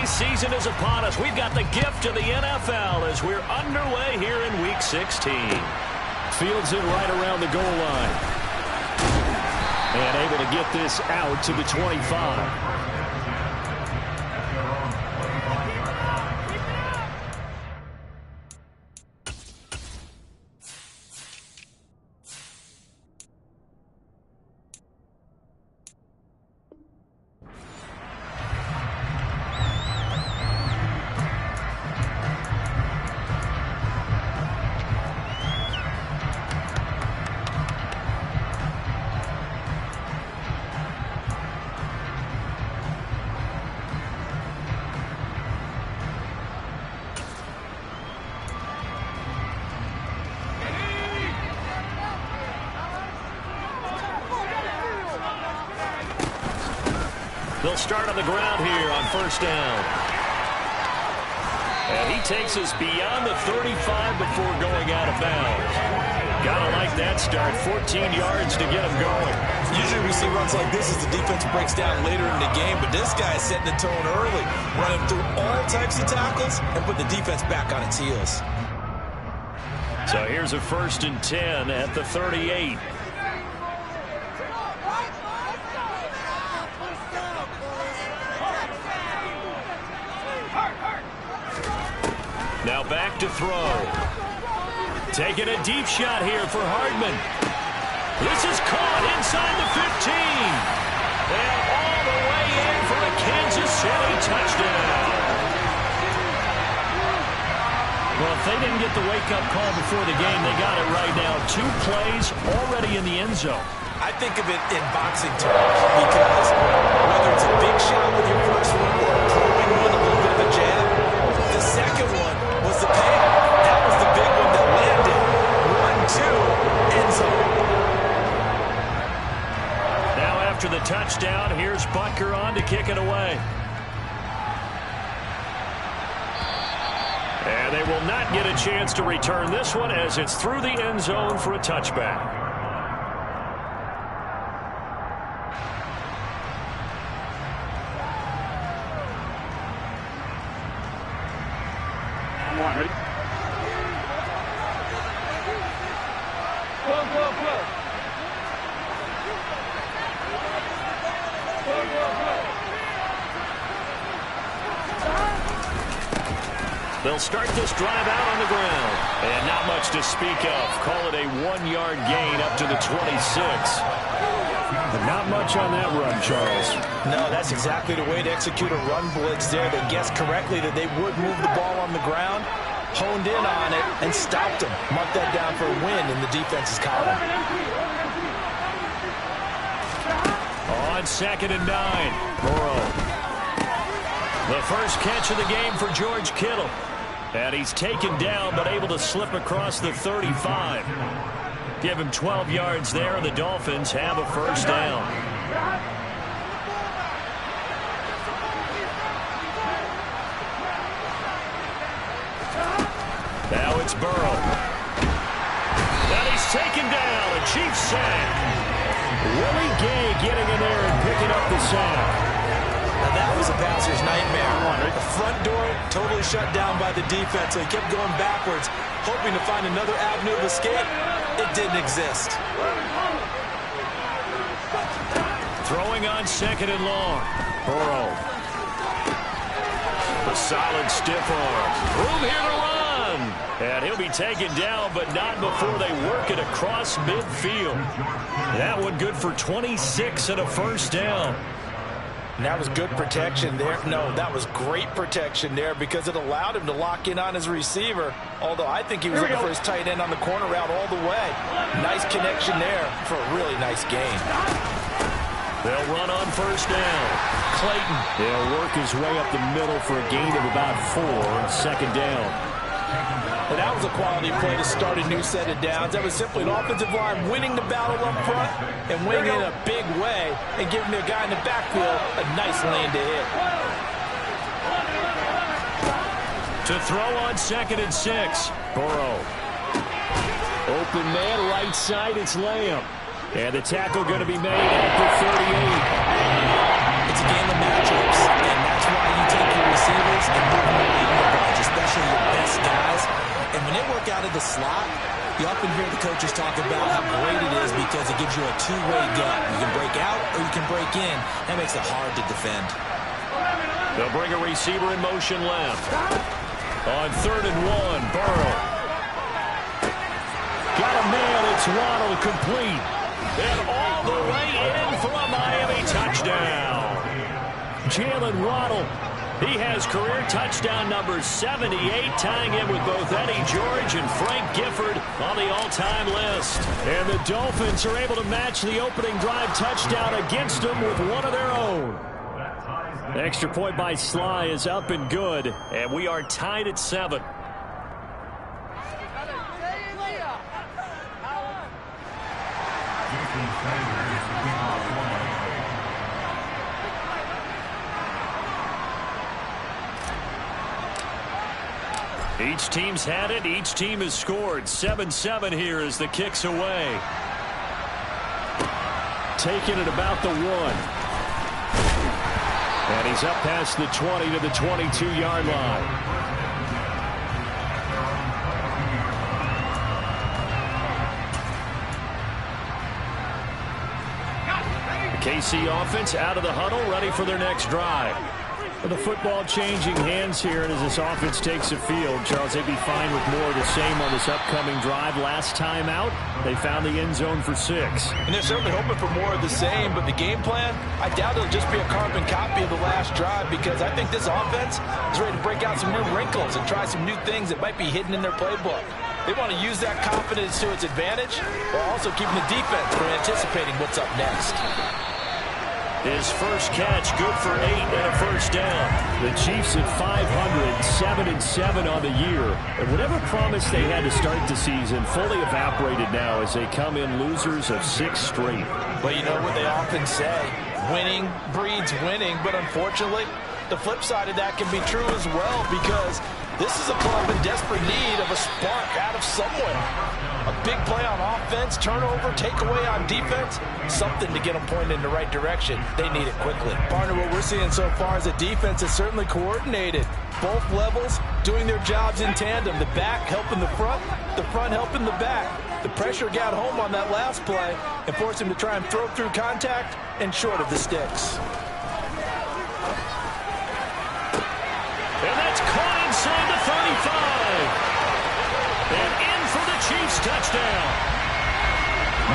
holiday season is upon us. We've got the gift of the NFL as we're underway here in Week 16. Fields it right around the goal line. And able to get this out to the 25. They'll start on the ground here on first down. And he takes us beyond the 35 before going out of bounds. Gotta like that start. 14 yards to get him going. Usually we see runs like this as the defense breaks down later in the game, but this guy is setting the tone early, running through all types of tackles and put the defense back on its heels. So here's a 1st and 10 at the 38. Now back to throw. Taking a deep shot here for Hardman. This is caught inside the 15. And all the way in for a Kansas City touchdown. Well, if they didn't get the wake-up call before the game, they got it right now. 2 plays already in the end zone. I think of it in boxing terms because whether it's a big shot with your first one or a throwing one, a little bit of a jab, the second one was the payoff. That was the big one that landed. 1-2, end zone. Now after the touchdown, here's Butker on to kick it away. And they will not get a chance to return this one as it's through the end zone for a touchback. Ready? They'll start this drive out on the ground. And not much to speak of. Call it a 1-yard gain up to the 26. But not much on that run, Charles. No, that's exactly the way to execute a run blitz there. They guessed correctly that they would move the ball on the ground, honed in on it, and stopped them. Mark that down for a win in the defense's column. On 2nd and 9, Burrow. The first catch of the game for George Kittle. And he's taken down but able to slip across the 35. Give him 12 yards there, and the Dolphins have a first down. Now it's Burrow. And he's taken down. A Chiefs sack. Willie Gay getting in there and picking up the sack. Now that was a passer's nightmare. The front door totally shut down by the defense, so he kept going backwards, hoping to find another avenue of escape. It didn't exist. Throwing on 2nd and long. Burrow. A solid stiff arm. Room here to run. And he'll be taken down, but not before they work it across midfield. That one good for 26 and a first down. And that was good protection there. No, that was great protection there because it allowed him to lock in on his receiver. Although I think he was looking for his tight end on the corner route all the way. Nice connection there for a really nice gain. They'll run on first down. Clayton. He'll work his way up the middle for a gain of about 4 on 2nd down. And that was a quality play to start a new set of downs. That was simply an offensive line winning the battle up front and winning in a big way and giving their guy in the backfield a nice lane to hit. To throw on 2nd and 6. Burrow. Open man, right side, it's Lamb. And the tackle going to be made at the 38. It's a game of matchups, and that's why you take your receiver coaches talk about how great it is because it gives you a two-way gun. You can break out or you can break in. That makes it hard to defend. They'll bring a receiver in motion left. On 3rd and 1, Burrow. Got a man, it's Waddle, complete. And all the way in for a Miami touchdown. Jalen Waddle. He has career touchdown number 78, tying him with both Eddie George and Frank Gifford on the all-time list. And the Dolphins are able to match the opening drive touchdown against them with one of their own. The extra point by Sly is up and good, and we are tied at 7. Each team's had it. Each team has scored. 7-7 here as the kick's away. Taking it about the 1. And he's up past the 20 to the 22-yard line. The KC offense out of the huddle, ready for their next drive. The football changing hands here, and as this offense takes the field, Charles, they'd be fine with more of the same on this upcoming drive. Last time out, they found the end zone for 6. And they're certainly hoping for more of the same, but the game plan, I doubt it'll just be a carbon copy of the last drive because I think this offense is ready to break out some new wrinkles and try some new things that might be hidden in their playbook. They want to use that confidence to its advantage while also keeping the defense from anticipating what's up next. His first catch, good for 8 and a first down. The Chiefs at 500, 7-7 on the year. And whatever promise they had to start the season fully evaporated now as they come in losers of 6 straight. But you know what they often say, winning breeds winning. But unfortunately, the flip side of that can be true as well because this is a club in desperate need of a spark out of somewhere. A big play on offense, turnover, takeaway on defense, something to get them pointed in the right direction. They need it quickly. Partner, what we're seeing so far is a defense that's certainly coordinated. Both levels doing their jobs in tandem. The back helping the front helping the back. The pressure got home on that last play and forced him to try and throw through contact and short of the sticks. And that's caught inside the 35. And in for the Chiefs touchdown.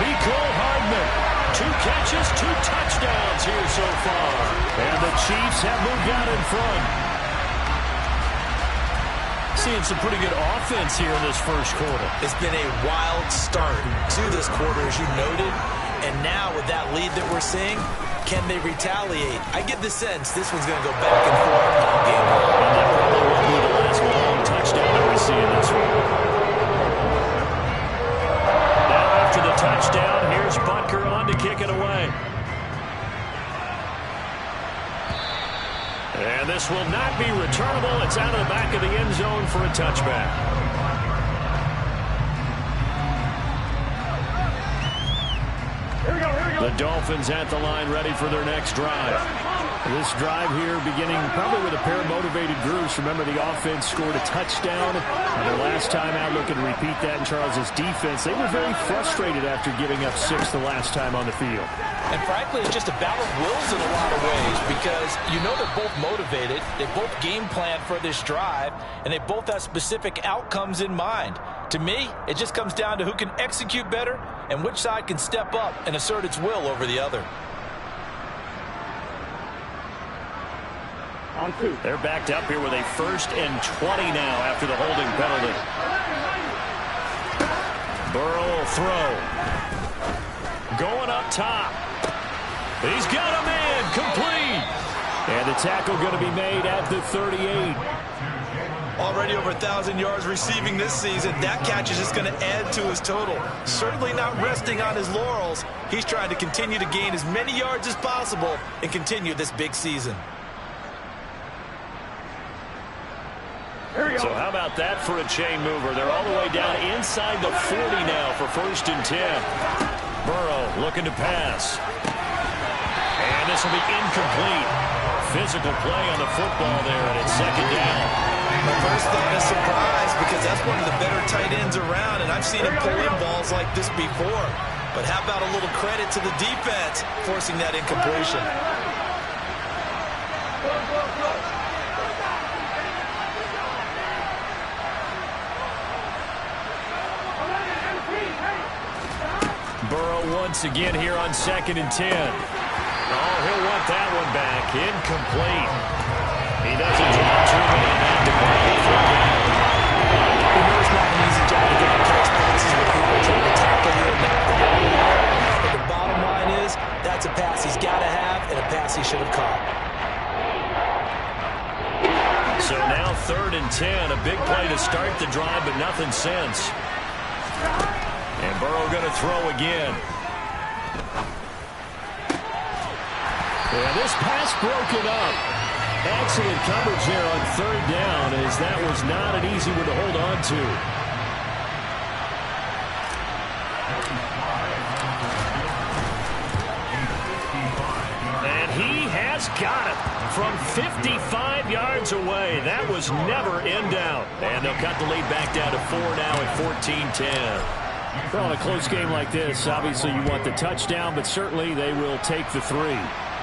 Mecole Hardman. 2 catches, 2 touchdowns here so far. And the Chiefs have moved out in front. Seeing some pretty good offense here in this first quarter. It's been a wild start to this quarter, as you noted. And now with that lead that we're seeing, can they retaliate? I get the sense this one's going to go back and forth all game long. And that probably won't be the last long touchdown that we see in this one. Now after the touchdown, here's Butker on to kick it away. And this will not be returnable. It's out of the back of the end zone for a touchback. The Dolphins at the line ready for their next drive. This drive here beginning probably with a pair of motivated groups. Remember, the offense scored a touchdown. And their last time out, looking to repeat that in Charles's defense. They were very frustrated after giving up 6 the last time on the field. And frankly, it's just a battle of wills in a lot of ways because you know they're both motivated. They both game plan for this drive, and they both have specific outcomes in mind. To me, it just comes down to who can execute better and which side can step up and assert its will over the other. They're backed up here with a 1st and 20 now after the holding penalty. Burrow will throw. Going up top. He's got a man, complete. And the tackle going to be made at the 38. Already over 1,000 yards receiving this season. That catch is just going to add to his total. Certainly not resting on his laurels. He's trying to continue to gain as many yards as possible and continue this big season. So how about that for a chain mover? They're all the way down inside the 40 now for 1st and 10. Burrow looking to pass. And this will be incomplete. Physical play on the football there, and it's 2nd down. My first thought is surprise because that's one of the better tight ends around, and I've seen him pull in balls like this before. But how about a little credit to the defense forcing that incompletion? Burrow once again here on 2nd and 10. Oh, he'll want that one back. Incomplete. He doesn't drop too many back to back. We know it's not an easy job to get the catch passes with people trying to tackle you and knock the ball away. But the bottom line is, that's a pass he's got to have and a pass he should have caught. So now 3rd and 10. A big play to start the drive, but nothing since. And Burrow going to throw again. And this pass broken up. Excellent coverage there on 3rd down, as that was not an easy one to hold on to. And he has got it from 55 yards away. That was never in doubt. And they'll cut the lead back down to 4 now at 14-10. Well, in a close game like this, obviously you want the touchdown, but certainly they will take the 3.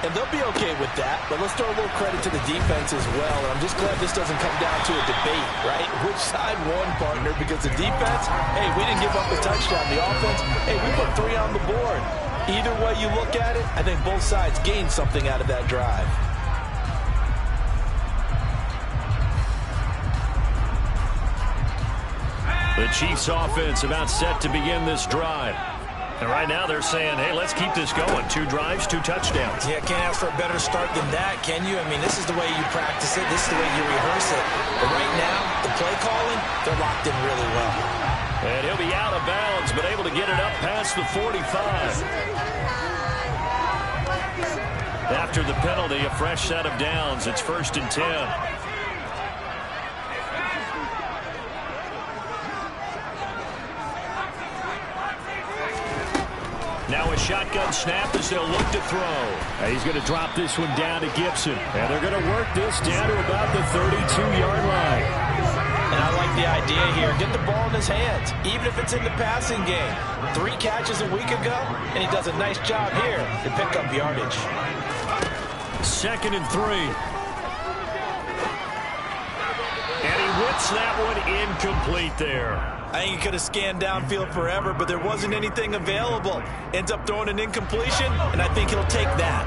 And they'll be okay with that, but let's throw a little credit to the defense as well. And I'm just glad this doesn't come down to a debate, right? Which side won, partner? Because the defense, hey, we didn't give up a touchdown. The offense, hey, we put 3 on the board. Either way you look at it, I think both sides gained something out of that drive. The Chiefs offense about set to begin this drive. And right now they're saying, hey, let's keep this going. 2 drives, 2 touchdowns. Yeah, can't ask for a better start than that, can you? I mean, this is the way you practice it. This is the way you rehearse it. But right now, the play calling, they're locked in really well. And he'll be out of bounds, but able to get it up past the 45. After the penalty, a fresh set of downs. It's 1st and 10. Now a shotgun snap as they'll look to throw. And he's going to drop this one down to Gibson. And they're going to work this down to about the 32-yard line. And I like the idea here. Get the ball in his hands, even if it's in the passing game. 3 catches a week ago, and he does a nice job here to pick up yardage. 2nd and 3. And he whips that one incomplete there. I think he could have scanned downfield forever, but there wasn't anything available. Ends up throwing an incompletion, and I think he'll take that.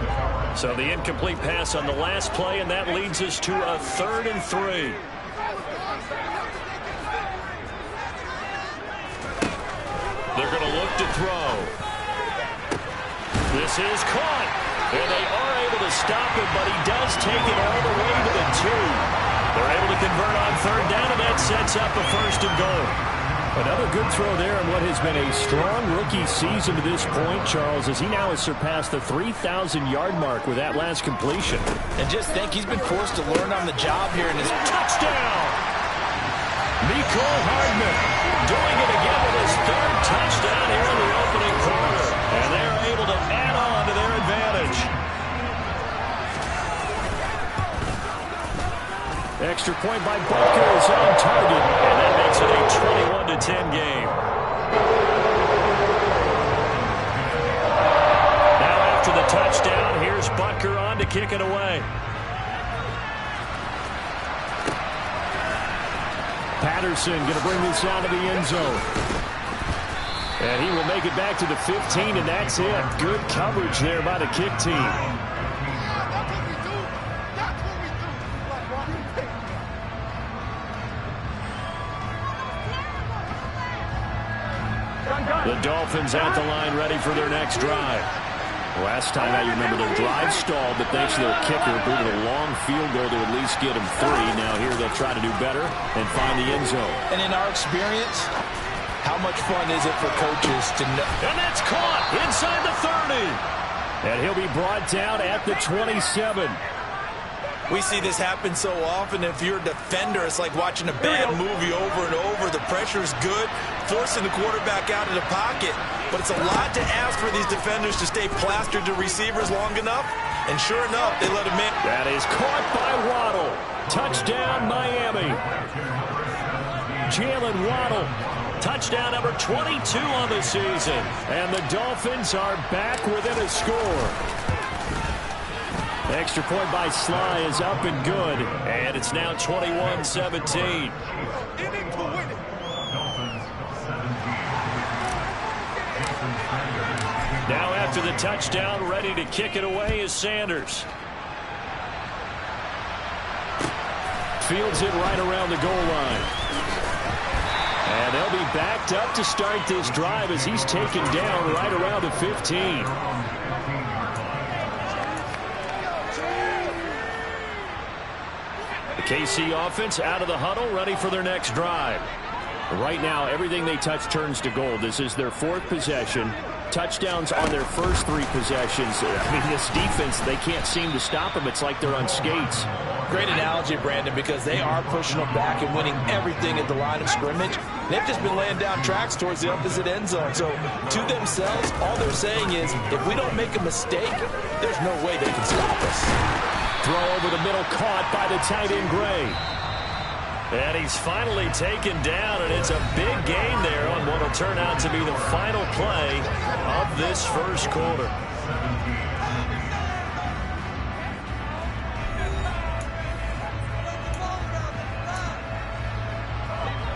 So the incomplete pass on the last play, and that leads us to a 3rd and 3. They're going to look to throw. This is caught, and they are able to stop him, but he does take it all the way to the 2. They're able to convert on 3rd down, and that sets up a 1st and goal. Another good throw there in what has been a strong rookie season to this point, Charles, as he now has surpassed the 3,000-yard mark with that last completion. And just think, he's been forced to learn on the job here in his touchdown. Mecole Hardman doing it again with his 3rd touchdown here in the opening quarter. And they're able to add on to their advantage. Extra point by Butker is on target, and that makes it a 21-10 game. Now after the touchdown, here's Butker on to kick it away. Patterson going to bring this out of the end zone. And he will make it back to the 15, and that's it. Good coverage there by the kick team. The Dolphins at the line, ready for their next drive. Last time out, you remember their drive stalled, but thanks to their kicker, booted a long field goal to at least get them 3. Now here they'll try to do better and find the end zone. And in our experience, how much fun is it for coaches to know? And that's caught inside the 30. And he'll be brought down at the 27. We see this happen so often. If you're a defender, it's like watching a bad movie over and over. The pressure's good. forcing the quarterback out of the pocket. But it's a lot to ask for these defenders to stay plastered to receivers long enough. And sure enough, they let him in. That is caught by Waddle. Touchdown, Miami. Jalen Waddle. Touchdown number 22 on the season. And the Dolphins are back within a score. Extra point by Sly is up and good. And it's now 21-17. Now after the touchdown, ready to kick it away is Sanders. Fields it right around the goal line. And they'll be backed up to start this drive as he's taken down right around the 15. The KC offense out of the huddle, ready for their next drive. Right now, everything they touch turns to gold. This is their fourth possession. Touchdowns on their first three possessions. I mean, this defense, they can't seem to stop them. It's like they're on skates. Great analogy, Brandon, because they are pushing them back and winning everything at the line of scrimmage. They've just been laying down tracks towards the opposite end zone. So to themselves, all they're saying is, if we don't make a mistake, there's no way they can stop us. Throw over the middle, caught by the tight end, Gray. And he's finally taken down, and it's a big gain there on what will turn out to be the final play of this first quarter.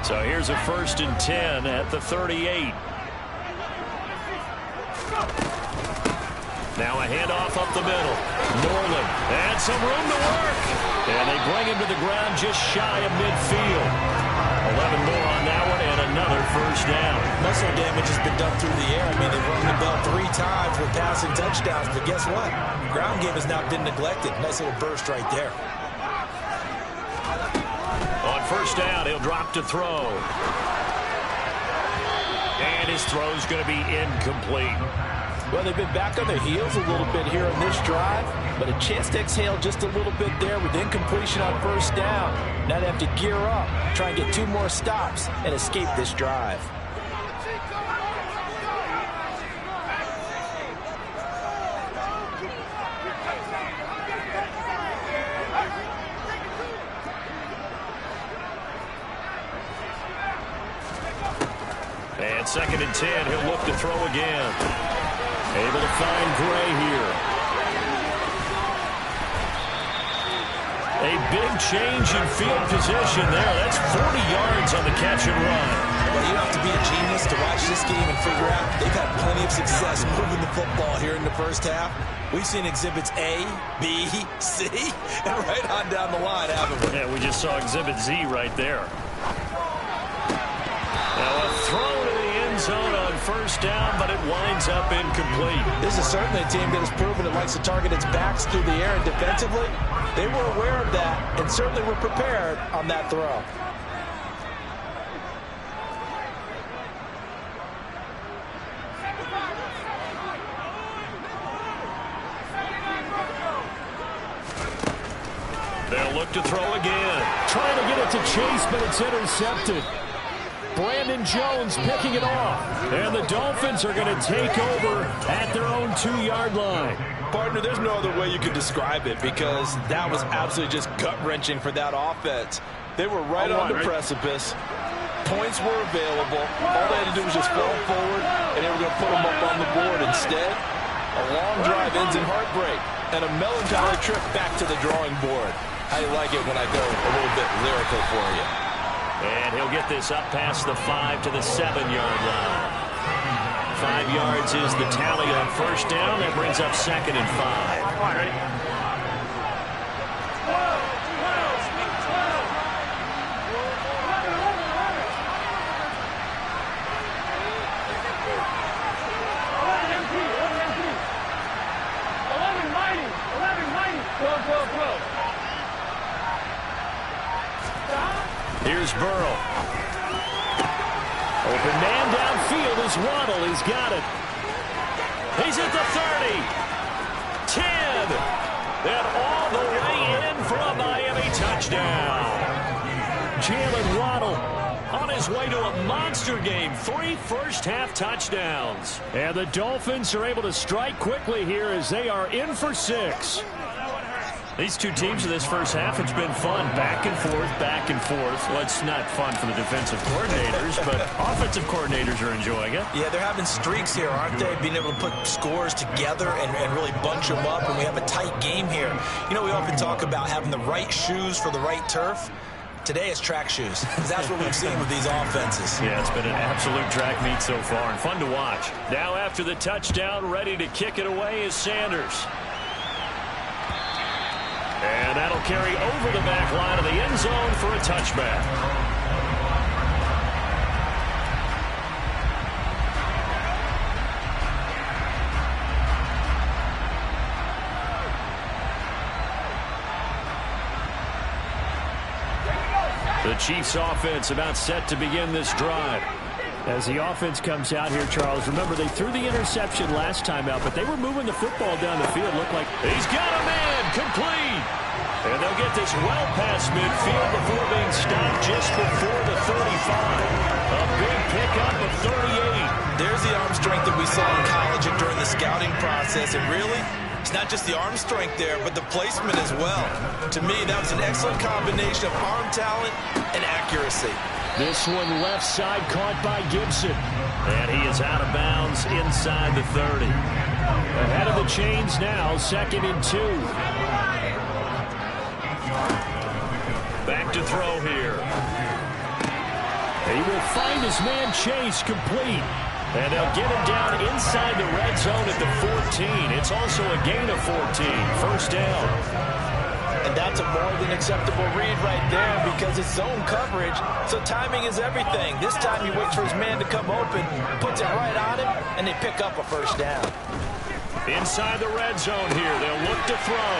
So here's a 1st and 10 at the 38. Now a handoff up the middle. Norland, and some room to work. And they bring him to the ground just shy of midfield. 11 more on that one, and another first down. Muscle damage has been done through the air. I mean, they've rung the bell 3 times with passing touchdowns, but guess what? Ground game has not been neglected. Nice little burst right there. On first down, he'll drop to throw. And his throw's going to be incomplete. Well, they've been back on their heels a little bit here on this drive, but a chance to exhale just a little bit there with incompletion on first down. Now they have to gear up, try and get 2 more stops, and escape this drive. And 2nd and 10, he'll look to throw again. Able to find Gray here. A big change in field position there. That's 40 yards on the catch and run. Well, you don't have to be a genius to watch this game and figure out they've had plenty of success moving the football here in the first half. We've seen exhibits A, B, C, and right on down the line, haven't we? Yeah, we just saw exhibit Z right there. Now a throw to the end zone on first down, but it winds up incomplete. This is certainly a team that has proven it likes to target its backs through the air, and defensively, they were aware of that and certainly were prepared on that throw. They'll look to throw again. Trying to get it to Chase, but it's intercepted. Brandon Jones picking it off. And the Dolphins are going to take over at their own 2-yard line. Partner, there's no other way you can describe it because that was absolutely just gut-wrenching for that offense. They were right on the precipice. Points were available. All they had to do was just fall forward, and they were going to put them up on the board. Instead, a long drive ends in heartbreak and a melancholy trip back to the drawing board. How you like it when I go a little bit lyrical for you? And he'll get this up past the 5 to the 7-yard line. 5 yards is the tally on first down. That brings up 2nd and 5. All right, ready? Here's Burrow. Open man downfield is Waddle. He's got it. He's at the 30. 10. And all the way in for a Miami touchdown. Jalen Waddle on his way to a monster game. 3 first-half touchdowns. And the Dolphins are able to strike quickly here as they are in for 6. These two teams in this first half, it's been fun. Back and forth, back and forth. Well, it's not fun for the defensive coordinators, but offensive coordinators are enjoying it. Yeah, they're having streaks here, aren't they? Being able to put scores together and really bunch them up, and we have a tight game here. You know, we often talk about having the right shoes for the right turf. Today it's track shoes, because that's what we've seen with these offenses. Yeah, it's been an absolute track meet so far, and fun to watch. Now after the touchdown, ready to kick it away is Sanders. And that'll carry over the back line of the end zone for a touchback. The Chiefs offense about set to begin this drive. As the offense comes out here, Charles, remember they threw the interception last time out, but they were moving the football down the field. Looked like he's got a man complete. And they'll get this well past midfield before being stopped just before the 35. A big pickup of 38. There's the arm strength that we saw in college and during the scouting process. And really, it's not just the arm strength there, but the placement as well. To me, that was an excellent combination of arm talent and accuracy. This one left side caught by Gibson. And he is out of bounds inside the 30. Ahead of the chains now, 2nd and 2. Back to throw here. He will find his man Chase complete. And they'll get him down inside the red zone at the 14. It's also a gain of 14. First down. And that's a more than acceptable read right there because it's zone coverage, so timing is everything. This time he waits for his man to come open, puts it right on him, and they pick up a first down. Inside the red zone here, they'll look to throw.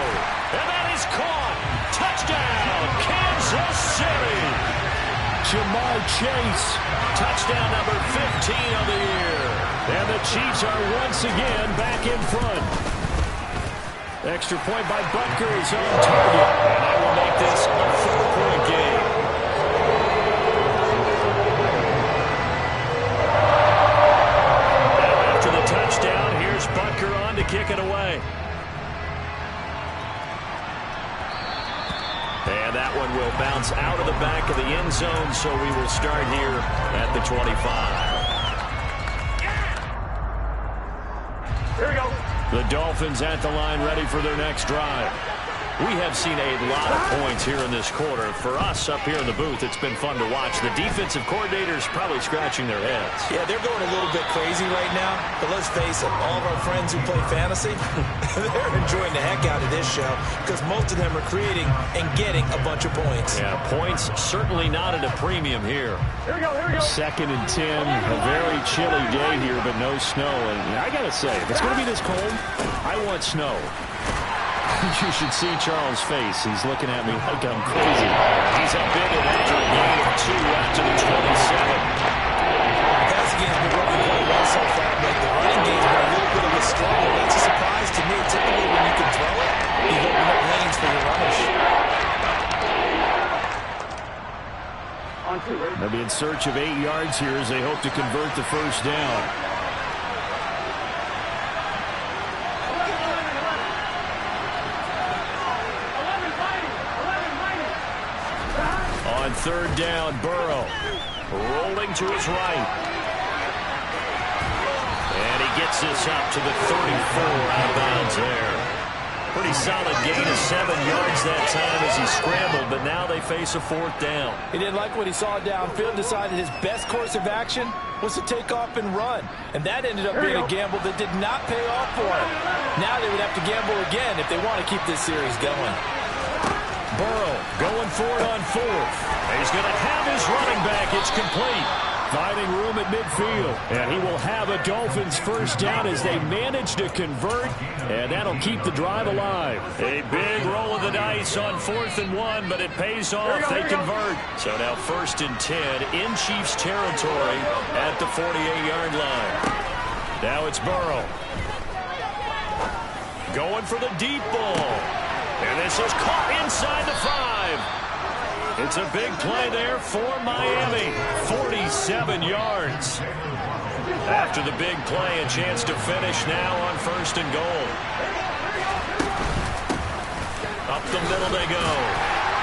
And that is caught. Touchdown, Kansas City. Jamar Chase. Touchdown number 15 of the year. And the Chiefs are once again back in front. Extra point by Butker is on target. And that will make this a 4-point game. Now after the touchdown, here's Butker on to kick it away. And that one will bounce out of the back of the end zone, so we will start here at the 25. Here we go. The Dolphins at the line ready for their next drive. We have seen a lot of points here in this quarter. For us up here in the booth, it's been fun to watch. The defensive coordinators probably scratching their heads. Yeah, they're going a little bit crazy right now. But let's face it, all of our friends who play fantasy, they're enjoying the heck out of this show because most of them are creating and getting a bunch of points. Yeah, points certainly not at a premium here. Here we go, here we go. 2nd and 10. A very chilly day here, but no snow. And I got to say, if it's going to be this cold, I want snow. You should see Charles' face. He's looking at me like I'm crazy. He's up in it after a gain of 2 after the 27. The passing game's been working quite well so far, but the running game's been a little bit of a struggle. That's a surprise to me. Typically, when you can throw it, you open up lanes for your runners. They'll be in search of 8 yards here as they hope to convert the first down. On 3rd down, Burrow rolling to his right. And he gets this up to the 34 out of bounds there. Pretty solid gain of 7 yards that time as he scrambled, but now they face a 4th down. He didn't like what he saw downfield, decided his best course of action was to take off and run. And that ended up being a gamble that did not pay off for him. Now they would have to gamble again if they want to keep this series going. Burrow going for it on 4th. He's going to have his running back. It's complete. Finding room at midfield. And he will have a Dolphins first down as they manage to convert. And that'll keep the drive alive. A big roll of the dice on 4th and 1, but it pays off. They convert. So now 1st and 10 in Chiefs territory at the 48-yard line. Now it's Burrow. Going for the deep ball. And this is caught inside the 5. It's a big play there for Miami. 47 yards. After the big play, a chance to finish now on 1st and goal. Up the middle they go.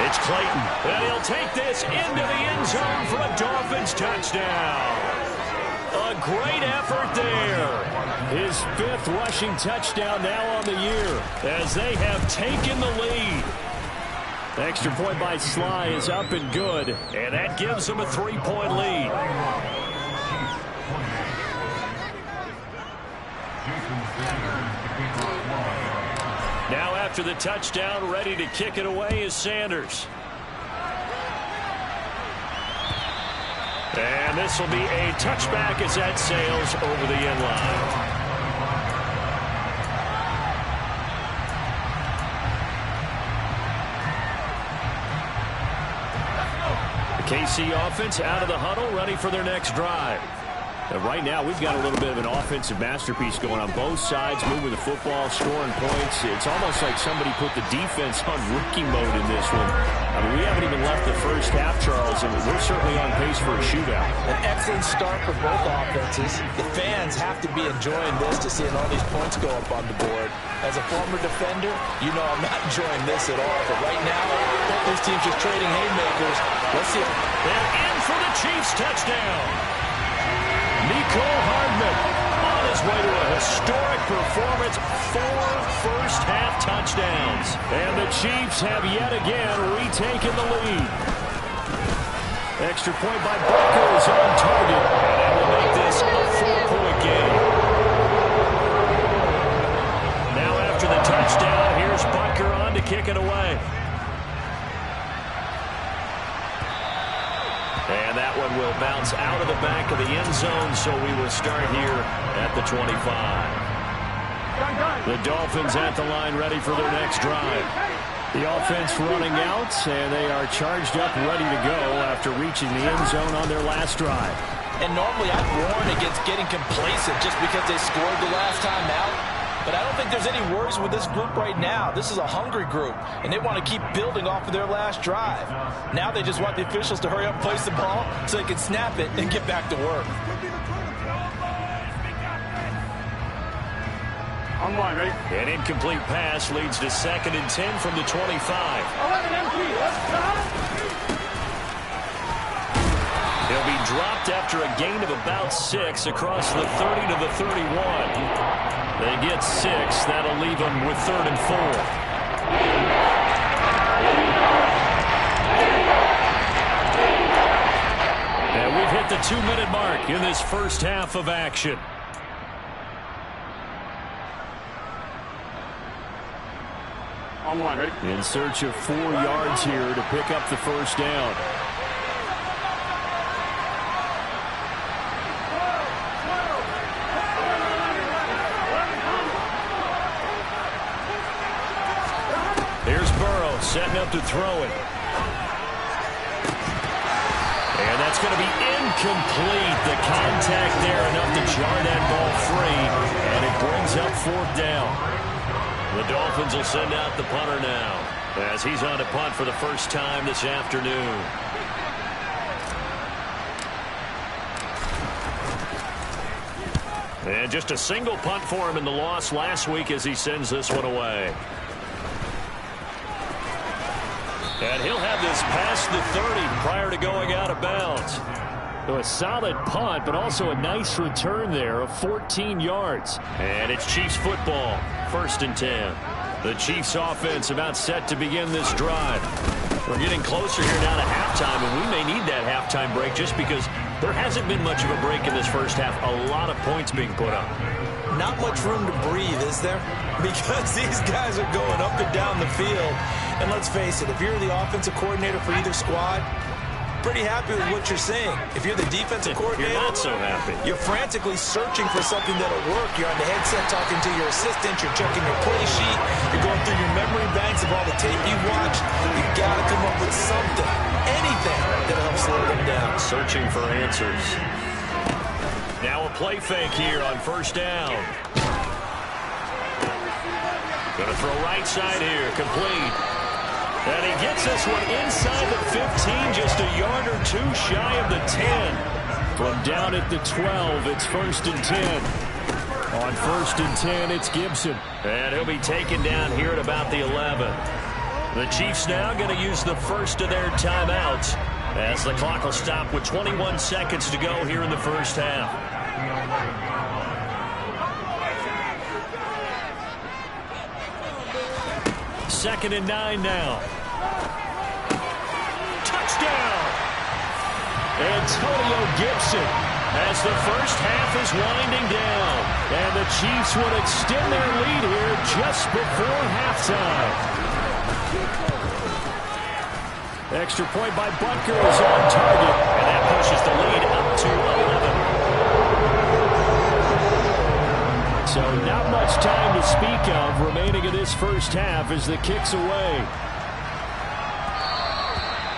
It's Clayton, and he'll take this into the end zone for a Dolphins touchdown. A great effort there. His 5th rushing touchdown now on the year as they have taken the lead. Extra point by Sly is up and good, and that gives them a 3-point lead. Now after the touchdown, ready to kick it away is Sanders. And this will be a touchback as that sails over the end line. The KC offense out of the huddle, ready for their next drive. Right now, we've got a little bit of an offensive masterpiece going on both sides, moving the football, scoring points. It's almost like somebody put the defense on rookie mode in this one. I mean, we haven't even left the first half, Charles, and we're certainly on pace for a shootout. An excellent start for both offenses. The fans have to be enjoying this to seeing all these points go up on the board. As a former defender, you know I'm not enjoying this at all. But right now, both these teams just trading haymakers. Let's see it. And in for the Chiefs touchdown. Nico Hardman on his way to a historic performance, 4 first-half touchdowns. And the Chiefs have yet again retaken the lead. Extra point by Butker is on target, and that will make this a 4-point game. Now after the touchdown, here's Butker on to kick it away. And that one will bounce out of the back of the end zone, so we will start here at the 25. The Dolphins at the line, ready for their next drive. The offense running out, and they are charged up, ready to go after reaching the end zone on their last drive. And normally I'd warn against getting complacent just because they scored the last time out. But I don't think there's any worries with this group right now. This is a hungry group, and they want to keep building off of their last drive. Now they just want the officials to hurry up, place the ball, so they can snap it and get back to work. An incomplete pass leads to 2nd and 10 from the 25. He'll be dropped after a gain of about 6 across the 30 to the 31. They get 6. That'll leave them with 3rd and 4. And we've hit the 2-minute mark in this first half of action. In search of 4 yards here to pick up the first down. Here's Burrow setting up to throw it. And that's going to be incomplete. The contact there enough to jar that ball free. And it brings up 4th down. The Dolphins will send out the punter now as he's on to punt for the first time this afternoon. And just a single punt for him in the loss last week as he sends this one away. And he'll have this past the 30 prior to going out of bounds. So a solid punt, but also a nice return there of 14 yards. And it's Chiefs football, 1st and 10. The Chiefs offense about set to begin this drive. We're getting closer here now to halftime, and we may need that halftime break just because there hasn't been much of a break in this first half. A lot of points being put up. Not much room to breathe, is there? Because these guys are going up and down the field. And let's face it, if you're the offensive coordinator for either squad, pretty happy with what you're seeing. If you're the defensive coordinator, you're not so happy. You're frantically searching for something that'll work. You're on the headset talking to your assistant. You're checking your play sheet. You're going through your memory banks of all the tape you've watched. You've got to come up with something, anything that'll help slow them down. Searching for answers. Now a play fake here on 1st down. Going to throw right side here, complete. And he gets this one inside the 15, just a yard or two shy of the 10. From down at the 12, it's 1st and 10. On 1st and 10, it's Gibson. And he'll be taken down here at about the 11. The Chiefs now going to use the first of their timeouts as the clock will stop with 21 seconds to go here in the first half. Second and 9 now. Touchdown! Antonio Gibson as the first half is winding down. And the Chiefs will extend their lead here just before halftime. Extra point by Butker is on target. And that pushes the lead up to 11. So not much time to speak of remaining in this first half as the kick's away.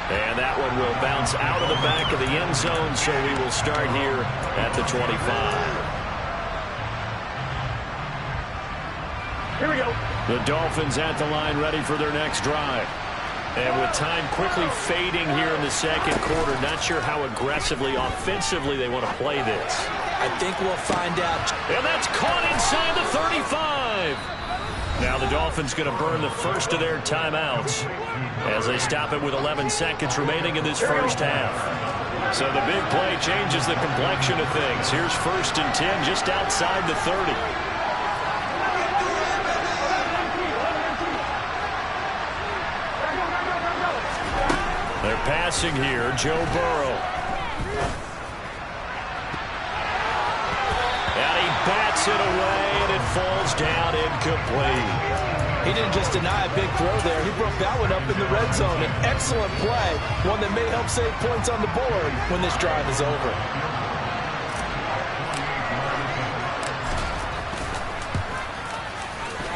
And that one will bounce out of the back of the end zone, so we will start here at the 25. Here we go. The Dolphins at the line ready for their next drive. And with time quickly fading here in the second quarter, not sure how aggressively, offensively they want to play this. I think we'll find out. And that's caught inside the 35. Now the Dolphins going to burn the first of their timeouts as they stop it with 11 seconds remaining in this first half. So the big play changes the complexion of things. Here's 1st and 10 just outside the 30. They're passing here, Joe Burrow. And he bats it away, and it falls down incomplete. He didn't just deny a big throw there. He broke that one up in the red zone. An excellent play, one that may help save points on the board when this drive is over.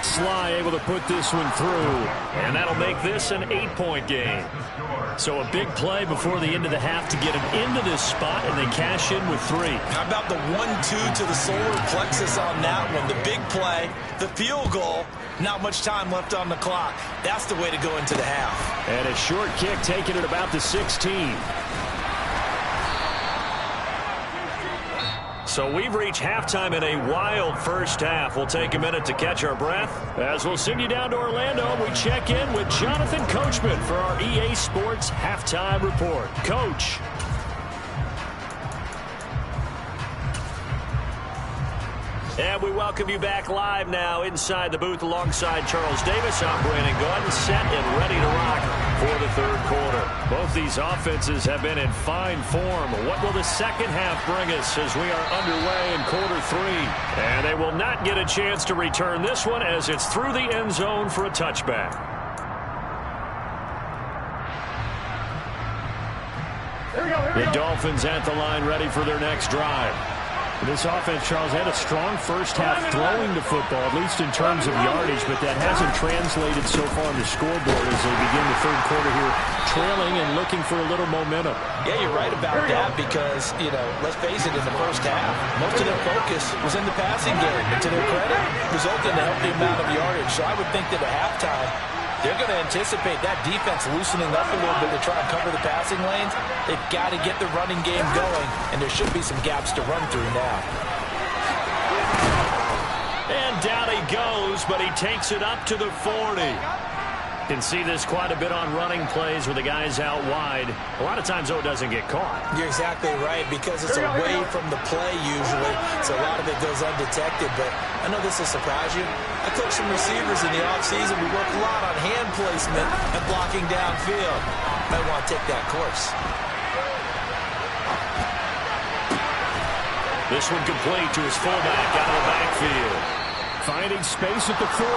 Sly able to put this one through, and that'll make this an 8-point game. So a big play before the end of the half to get him into this spot, and they cash in with 3. How about the 1-2 to the solar plexus on that one? The big play, the field goal, not much time left on the clock. That's the way to go into the half. And a short kick taken at about the 16. So we've reached halftime in a wild first half. We'll take a minute to catch our breath as we'll send you down to Orlando and we check in with Jonathan Coachman for our EA Sports Halftime Report. Coach. And we welcome you back live now inside the booth alongside Charles Davis. I'm Brandon Gordon, set and ready to rock for the third quarter. Both these offenses have been in fine form. What will the second half bring us as we are underway in quarter 3? And they will not get a chance to return this one as it's through the end zone for a touchback. The Dolphins at the line ready for their next drive. This offense, Charles, had a strong first half throwing the football, at least in terms of yardage, but that hasn't translated so far on the scoreboard as they begin the third quarter here, trailing and looking for a little momentum. Yeah, you're right about that because, you know, let's face it, in the first half, most of their focus was in the passing game. And to their credit, resulted in a healthy amount of yardage. So I would think that at halftime, they're going to anticipate that defense loosening up a little bit to try and cover the passing lanes. They've got to get the running game going, and there should be some gaps to run through now. And down he goes, but he takes it up to the 40. Can see this quite a bit on running plays with the guys out wide. A lot of times, though, it doesn't get caught. You're exactly right, because it's away from the play usually, so a lot of it goes undetected. But I know this will surprise you. I coached some receivers in the offseason. We work a lot on hand placement and blocking downfield. Might want to take that course. This one complete to his fullback out of the backfield. Finding space at the 40.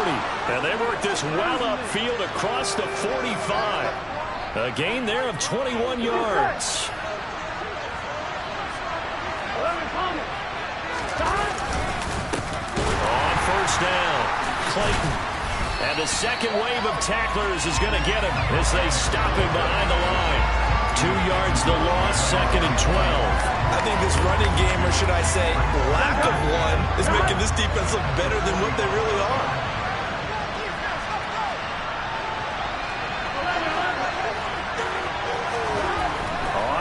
And they work this well upfield across the 45. A gain there of 21 yards. On first down, Clayton. And the second wave of tacklers is going to get him as they stop him behind the line. 2 yards the loss, 2nd and 12. I think this running game, or should I say lack of one, is making this defense look better than what they really are.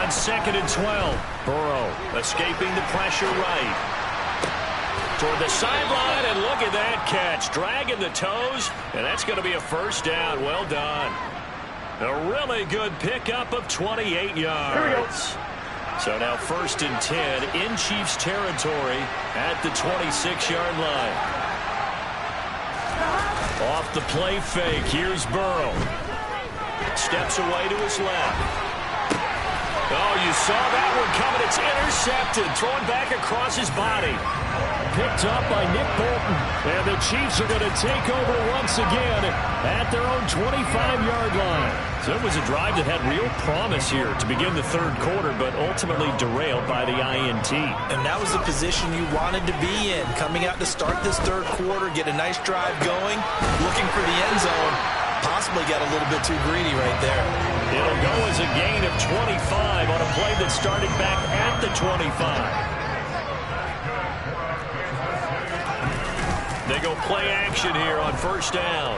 on 2nd and 12. Burrow escaping the pressure right. Toward the sideline, and look at that catch. Dragging the toes, and that's going to be a first down. Well done. A really good pickup of 28 yards. So now 1st and 10 in Chiefs territory at the 26-yard line. Off the play fake, here's Burrow. Steps away to his left. Oh, you saw that one coming. It's intercepted. Thrown back across his body. Picked up by Nick Bolton. And the Chiefs are going to take over once again at their own 25-yard line. So it was a drive that had real promise here to begin the 3rd quarter, but ultimately derailed by the INT. And that was the position you wanted to be in. Coming out to start this 3rd quarter, get a nice drive going, looking for the end zone. Possibly got a little bit too greedy right there. It'll go as a gain of 25 on a play that started back at the 25. They go play action here on 1st down.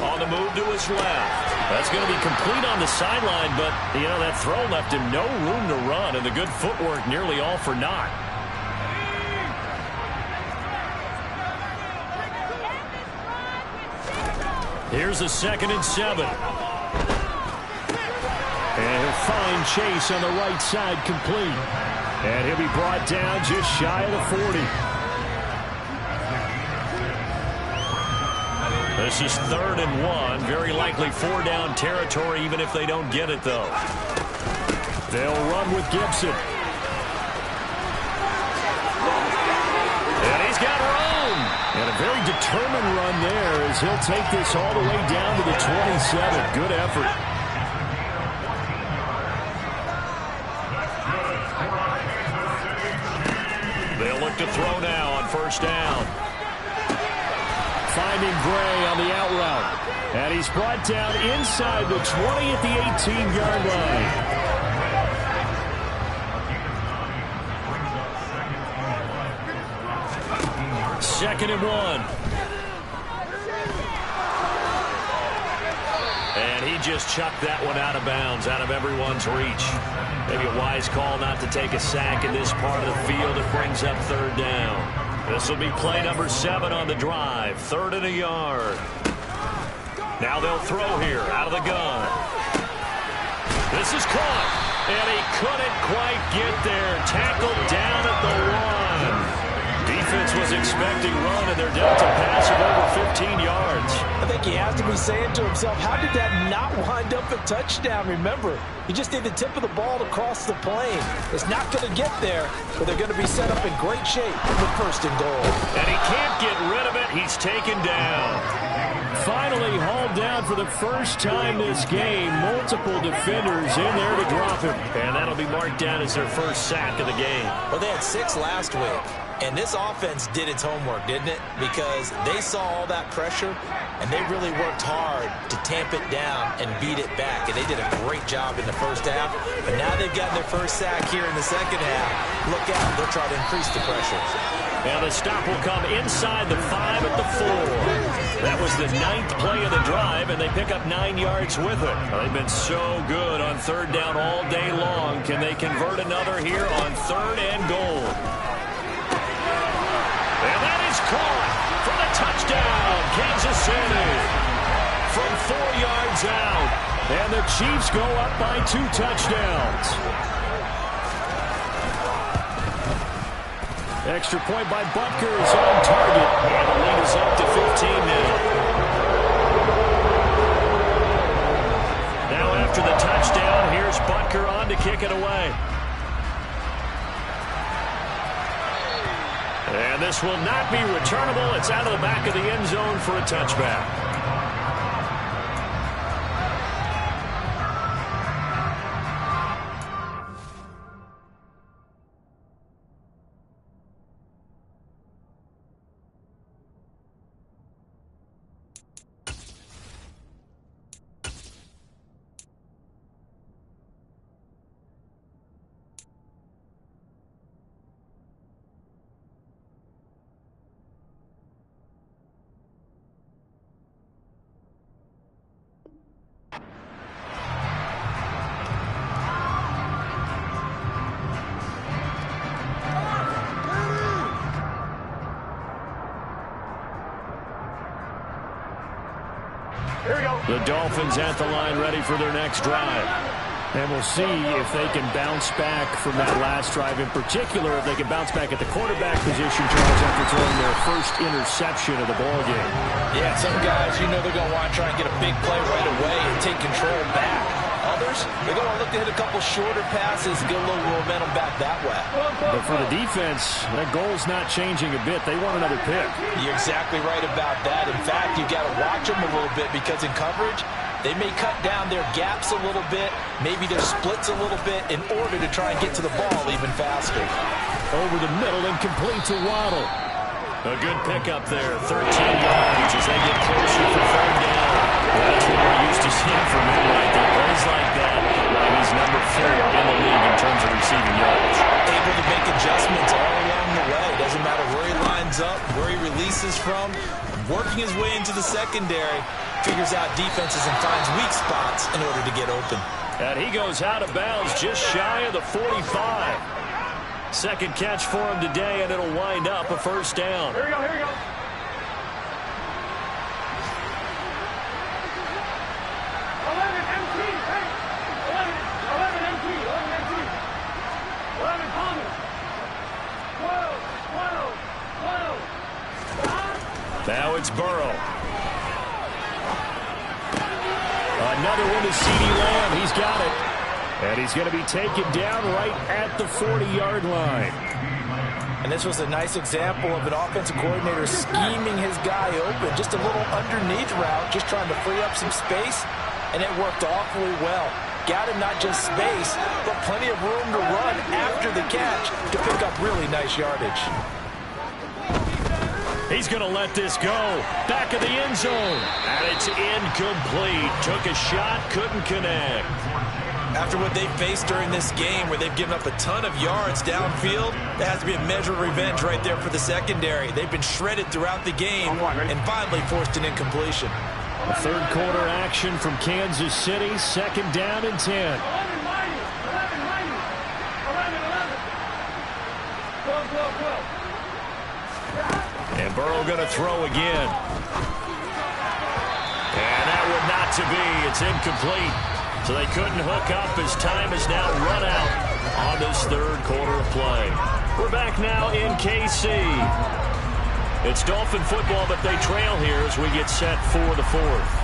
On the move to his left. That's going to be complete on the sideline, but, you know, that throw left him no room to run, and the good footwork nearly all for naught. Here's a 2nd and 7. And he'll find Chase on the right side complete. And he'll be brought down just shy of the 40. This is 3rd and 1. Very likely 4-down territory, even if they don't get it, though. They'll run with Gibson. And he's got room. And a very determined run there as he'll take this all the way down to the 27. Good effort. They'll look to throw now on 1st down. Finding Gray on the out route. And he's brought down inside the 20 at the 18-yard line. Second and 1. And he just chucked that one out of bounds, out of everyone's reach. Maybe a wise call not to take a sack in this part of the field. It brings up 3rd down. This will be play number 7 on the drive. 3rd and a yard. Now they'll throw here out of the gun. This is caught. And he couldn't quite get there. Tackled down at the 1. Defense was expecting run, and they're down to pass of over 15 yards. I think he has to be saying to himself, how did that not wind up a touchdown? Remember, you just need the tip of the ball to cross the plane. It's not going to get there, but they're going to be set up in great shape with 1st and goal. And he can't get rid of it. He's taken down. Finally hauled down for the first time this game. Multiple defenders in there to drop him. And that'll be marked down as their first sack of the game. Well, they had 6 last week. And this offense did its homework, didn't it? Because they saw all that pressure, and they really worked hard to tamp it down and beat it back. And they did a great job in the 1st half. But now they've gotten their first sack here in the 2nd half. Look out. They'll try to increase the pressure. Now the stop will come inside the 5 at the 4. That was the 9th play of the drive, and they pick up 9 yards with it. They've been so good on 3rd down all day long. Can they convert another here on 3rd and goal? And that is caught for the touchdown, Kansas City. From 4 yards out. And the Chiefs go up by 2 touchdowns. Extra point by Butker is on target. And the lead is up to 15 now. Now after the touchdown, here's Butker on to kick it away. And this will not be returnable. It's out of the back of the end zone for a touchback. The Dolphins at the line, ready for their next drive. And we'll see if they can bounce back from that last drive. In particular, if they can bounce back at the quarterback position, Charles, after throwing their first interception of the ballgame. Yeah, some guys, you know they're going to want to try and get a big play right away and take control back. Others, they're going to look to hit a couple shorter passes and get a little momentum back that way. But for the defense, that goal's not changing a bit. They want another pick. You're exactly right about that. In fact, you've got to watch them a little bit because in coverage, they may cut down their gaps a little bit, maybe their splits a little bit in order to try and get to the ball even faster. Over the middle and complete to Waddle. A good pickup there, 13 yards as they get closer for third down. That's what we're used to seeing from him right there. Plays like that, he's number 4 in the league in terms of receiving yards. Able to make adjustments all along the way. Doesn't matter where he lines up, where he releases from. Working his way into the secondary, figures out defenses and finds weak spots in order to get open. And he goes out of bounds just shy of the 45. Second catch for him today, and it'll wind up a first down. Here we go, here we go. 11 MT, hey! 11 MT, 11 Palmer. 12. Now it's Burrow. Another one to CeeDee Lamb. He's got it. And he's going to be taken down right at the 40-yard line. And this was a nice example of an offensive coordinator scheming his guy open. Just a little underneath route, just trying to free up some space, and it worked awfully well. Got him not just space, but plenty of room to run after the catch to pick up really nice yardage. He's going to let this go. Back of the end zone. And it's incomplete. Took a shot, couldn't connect. After what they faced during this game where they've given up a ton of yards downfield, there has to be a measure of revenge right there for the secondary. They've been shredded throughout the game and finally forced an incompletion. A third quarter action from Kansas City. Second down and 10. 11. And Burrow going to throw again. And that would not to be. It's incomplete. So they couldn't hook up as time has now run out on this third quarter of play. We're back now in KC. It's Dolphin football, but they trail here as we get set for the fourth.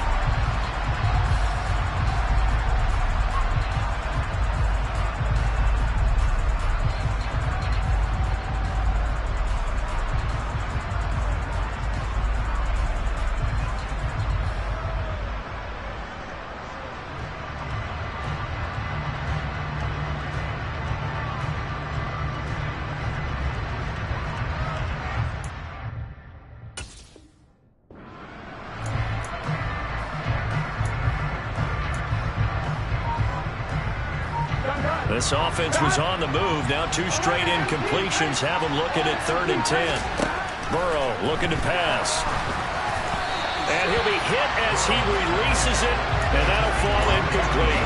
This offense was on the move. Now 2 straight incompletions have them looking at 3rd and 10. Burrow looking to pass. And he'll be hit as he releases it, and that'll fall incomplete.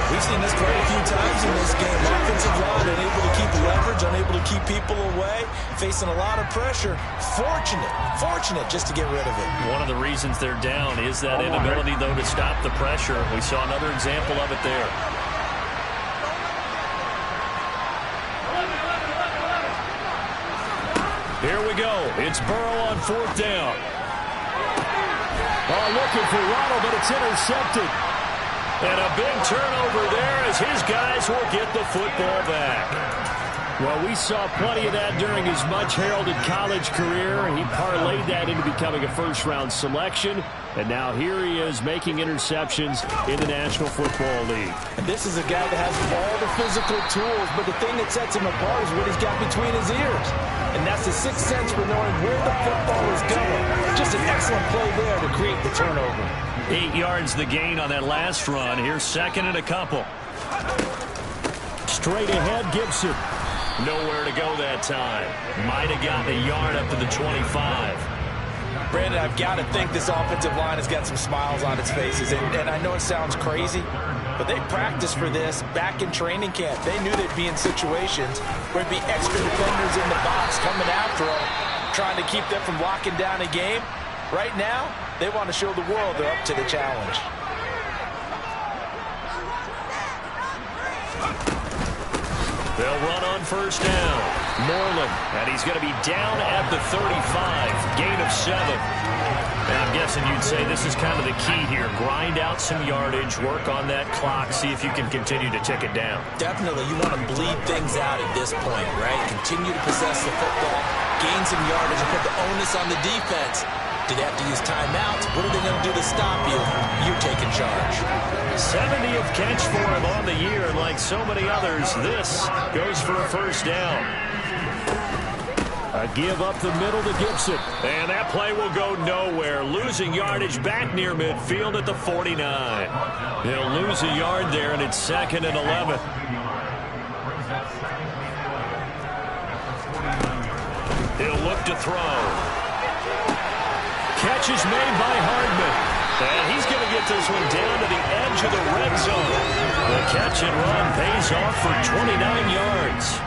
We've seen this quite a few times in this game. Offensive line unable to keep leverage, unable to keep people away, facing a lot of pressure. Fortunate just to get rid of it. One of the reasons they're down is that inability, though, to stop the pressure. We saw another example of it there. Here we go. It's Burrow on 4th down. Oh, looking for Waddle, but it's intercepted. And a big turnover there as his guys will get the football back. Well, we saw plenty of that during his much-heralded college career. He parlayed that into becoming a first-round selection. And now here he is making interceptions in the National Football League. And this is a guy that has all the physical tools, but the thing that sets him apart is what he's got between his ears. And that's the sixth sense for knowing where the football is going. Just an excellent play there to create the turnover. 8 yards the gain on that last run. Here's 2nd and a couple. Straight ahead, Gibson. Nowhere to go that time. Might have gotten a yard up to the 25. Brandon, I've got to think this offensive line has got some smiles on its faces. And I know it sounds crazy, but they practiced for this back in training camp. They knew they'd be in situations where there'd be extra defenders in the box coming after them, trying to keep them from locking down a game. Right now, They want to show the world they're up to the challenge. They'll run on first down. Moreland, and he's going to be down at the 35. Gain of 7. And I'm guessing you'd say this is kind of the key here. Grind out some yardage, work on that clock, see if you can continue to tick it down. Definitely, you want to bleed things out at this point, right? Continue to possess the football, gain some yardage, and put the onus on the defense. Do they have to use timeouts? What are they going to do to stop you? You're taking charge. 70th catch for him on the year, and like so many others, this goes for a first down. A give up the middle to Gibson. And that play will go nowhere. Losing yardage back near midfield at the 49. He'll lose a yard there, and it's 2nd and 11. He'll look to throw. Catch is made by Hardman. And he's going to get this one down to the edge of the red zone. The catch and run pays off for 29 yards.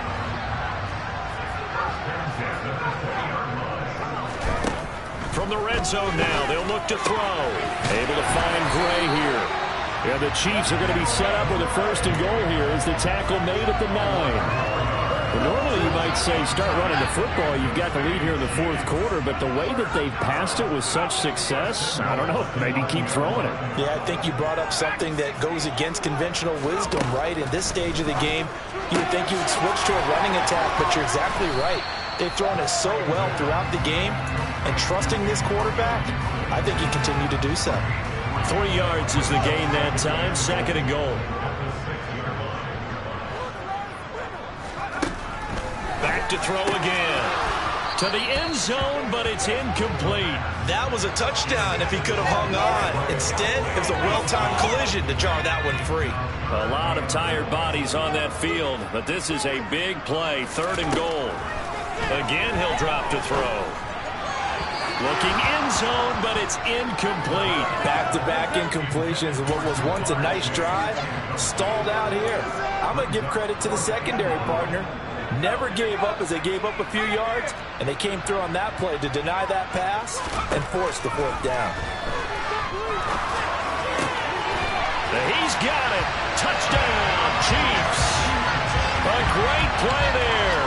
From the red zone now, they'll look to throw. Able to find Gray here. And the Chiefs are going to be set up with a 1st and goal here as the tackle made at the 9. Well, normally you might say start running the football. You've got the lead here in the 4th quarter, but the way that they've passed it with such success, I don't know, maybe keep throwing it. Yeah, I think you brought up something that goes against conventional wisdom, right? In this stage of the game, you would think you would switch to a running attack, but you're exactly right. They've thrown it so well throughout the game, and trusting this quarterback, I think you continue to do so. 3 yards is the gain that time, 2nd and goal. Back to throw again. To the end zone, but it's incomplete. That was a touchdown if he could have hung on. Instead, it was a well-timed collision to jar that one free. A lot of tired bodies on that field, but this is a big play, 3rd and goal. Again, he'll drop to throw. Looking end zone, but it's incomplete. Back-to-back incompletions of what was once a nice drive, stalled out here. I'm going to give credit to the secondary partner. Never gave up as they gave up a few yards, and they came through on that play to deny that pass and force the 4th down. He's got it. Touchdown, Chiefs. A great play there.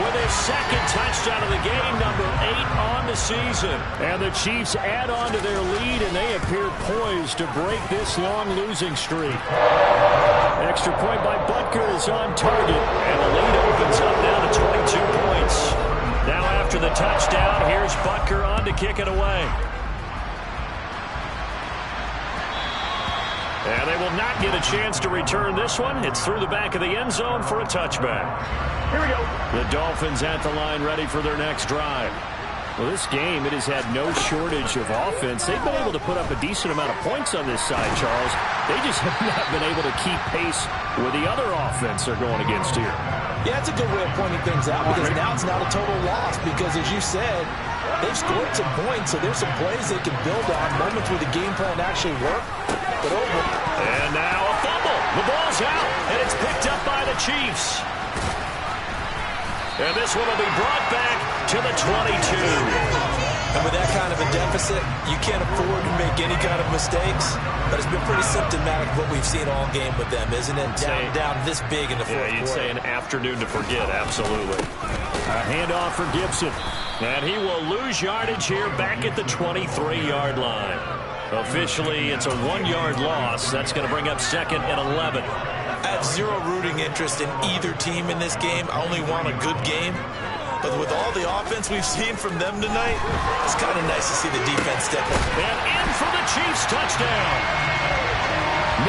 With his 2nd touchdown of the game, number 8 on the season. And the Chiefs add on to their lead, and they appear poised to break this long losing streak. Extra point by Butker is on target, and the lead opens up now to 22 points. Now after the touchdown, here's Butker on to kick it away. And they will not get a chance to return this one. It's through the back of the end zone for a touchback. Here we go. The Dolphins at the line ready for their next drive. Well, this game, it has had no shortage of offense. They've been able to put up a decent amount of points on this side, Charles. They just have not been able to keep pace with the other offense they're going against here. Yeah, it's a good way of pointing things out because now it's not a total loss because, as you said, they've scored some points, so there's some plays they can build on, moments where the game plan actually worked. But over. And now a fumble. The ball's out, and it's picked up by the Chiefs. And this one will be brought back to the 22. And with that kind of a deficit, you can't afford to make any kind of mistakes. But it's been pretty symptomatic of what we've seen all game with them, isn't it? Down this big in the 4th quarter. Yeah, you'd say an afternoon to forget, absolutely. A handoff for Gibson. And he will lose yardage here back at the 23-yard line. Officially, it's a 1-yard loss. That's going to bring up 2nd and 11. I have zero rooting interest in either team in this game. I only want a good game. But with all the offense we've seen from them tonight, it's kind of nice to see the defense step up. And in for the Chiefs touchdown.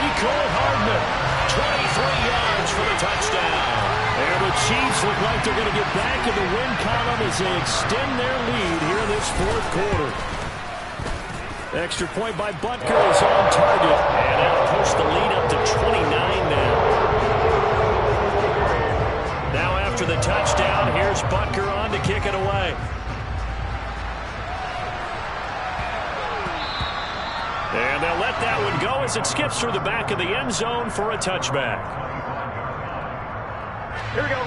Nicole Hardman, 23 yards for the touchdown. And the Chiefs look like they're going to get back in the win column as they extend their lead here in this 4th quarter. Extra point by Butker is on target. And that'll push the lead up to 29 now. Now after the touchdown, here's Butker on to kick it away. And they'll let that one go as it skips through the back of the end zone for a touchback. Here we go.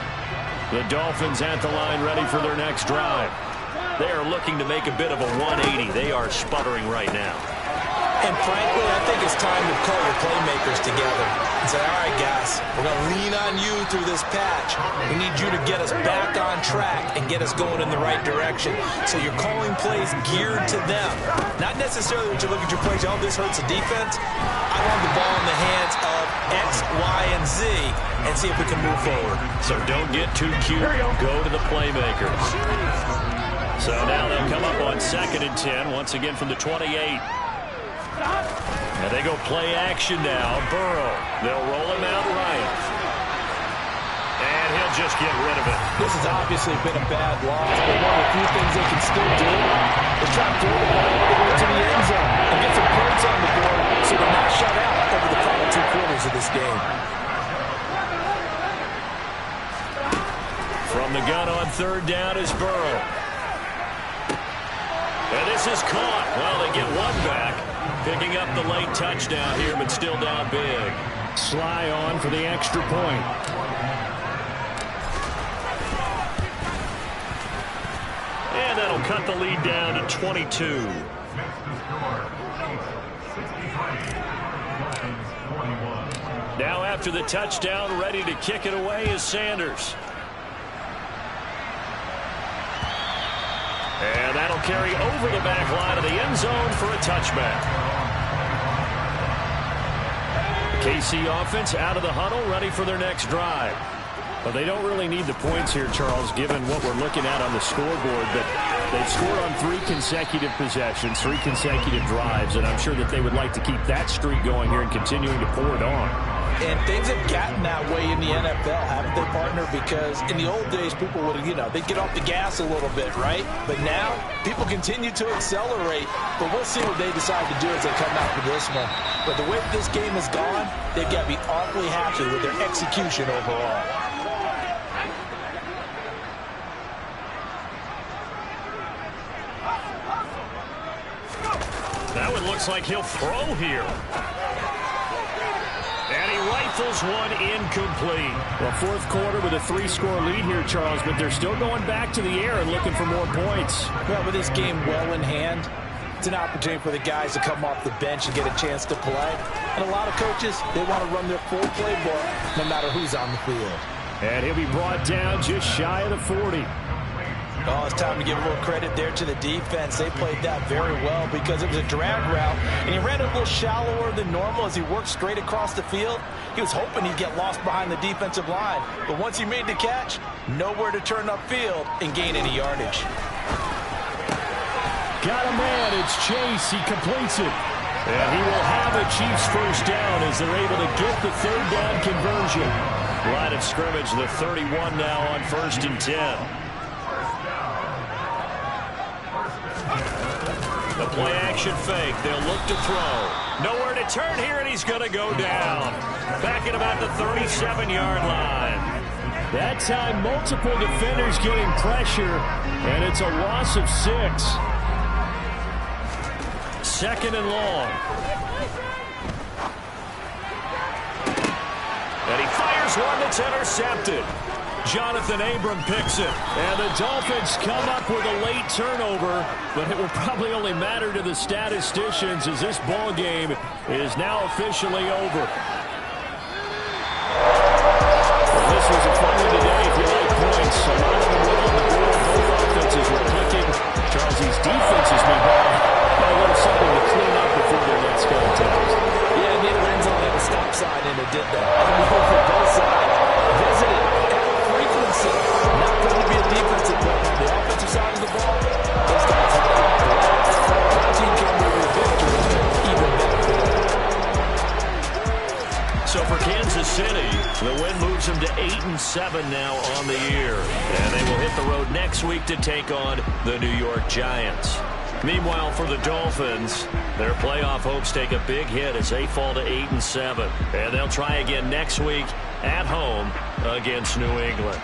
The Dolphins at the line ready for their next drive. They are looking to make a bit of a 180. They are sputtering right now. And frankly, I think it's time to call your playmakers together and say, all right, guys, we're going to lean on you through this patch. We need you to get us back on track and get us going in the right direction. So you're calling plays geared to them. Not necessarily when you look at your plays, oh, this hurts the defense. I want the ball in the hands of X, Y, and Z and see if we can move forward. So don't get too cute. Go to the playmakers. So now they'll come up on 2nd and 10, once again from the 28. And they go play action now. Burrow. They'll roll him out right. And he'll just get rid of it. This has obviously been a bad loss, but one of the few things they can still do is try to throw the ball all the way to the end zone and get some points on the board so they're not shut out over the final 2 quarters of this game. From the gun on 3rd down is Burrow. And this is caught. Well, they get one back. Picking up the late touchdown here, but still down big. Sly on for the extra point. And that'll cut the lead down to 22. Now after the touchdown, ready to kick it away is Sanders. And that'll carry over the back line of the end zone for a touchback. KC offense out of the huddle, ready for their next drive. But they don't really need the points here, Charles, given what we're looking at on the scoreboard. But they've scored on 3 consecutive possessions, 3 consecutive drives, and I'm sure that they would like to keep that streak going here and continuing to pour it on. And things have gotten that way in the NFL, haven't they, partner? Because in the old days, people would, they'd get off the gas a little bit, right? But now, people continue to accelerate. But we'll see what they decide to do as they come out for this one. But the way this game has gone, they've got to be awfully happy with their execution overall. That one looks like he'll throw here. And he rifles one incomplete. Well, 4th quarter with a 3-score lead here, Charles, but they're still going back to the air and looking for more points. Well, with this game well in hand, it's an opportunity for the guys to come off the bench and get a chance to play. And a lot of coaches, they want to run their full playbook no matter who's on the field. And he'll be brought down just shy of the 40. Oh, it's time to give a little credit there to the defense. They played that very well because it was a drag route, and he ran it a little shallower than normal as he worked straight across the field. He was hoping he'd get lost behind the defensive line, but once he made the catch, nowhere to turn upfield and gain any yardage. Got a man, it's Chase, he completes it. And he will have a Chiefs first down as they're able to get the 3rd down conversion. Line of scrimmage, the 31 now on 1st and 10. The play-action fake. They'll look to throw. Nowhere to turn here, and he's going to go down. Back at about the 37-yard line. That time, multiple defenders getting pressure, and it's a loss of 6. 2nd and long. And he fires one that's intercepted. Jonathan Abram picks it. And the Dolphins come up with a late turnover, but it will probably only matter to the statisticians as this ball game is now officially over. Well, this was a fun one today if you like points. A lot of them were on the board. Both offenses were clicking. Charles, these defenses, meanwhile, got a little something to clean up before their let's go attempts. Yeah, neither end zone had a stop sign in it, did that. And we hope that both sides visited at frequency. Not going to be a defensive play. The offensive side of the ball, those guys had a blast. One team came away with a victory, even better. So for Kansas City, the win moves them to 8-7 now on the year. And they will hit the road next week to take on the New York Giants. Meanwhile, for the Dolphins, their playoff hopes take a big hit as they fall to 8-7. And they'll try again next week at home against New England.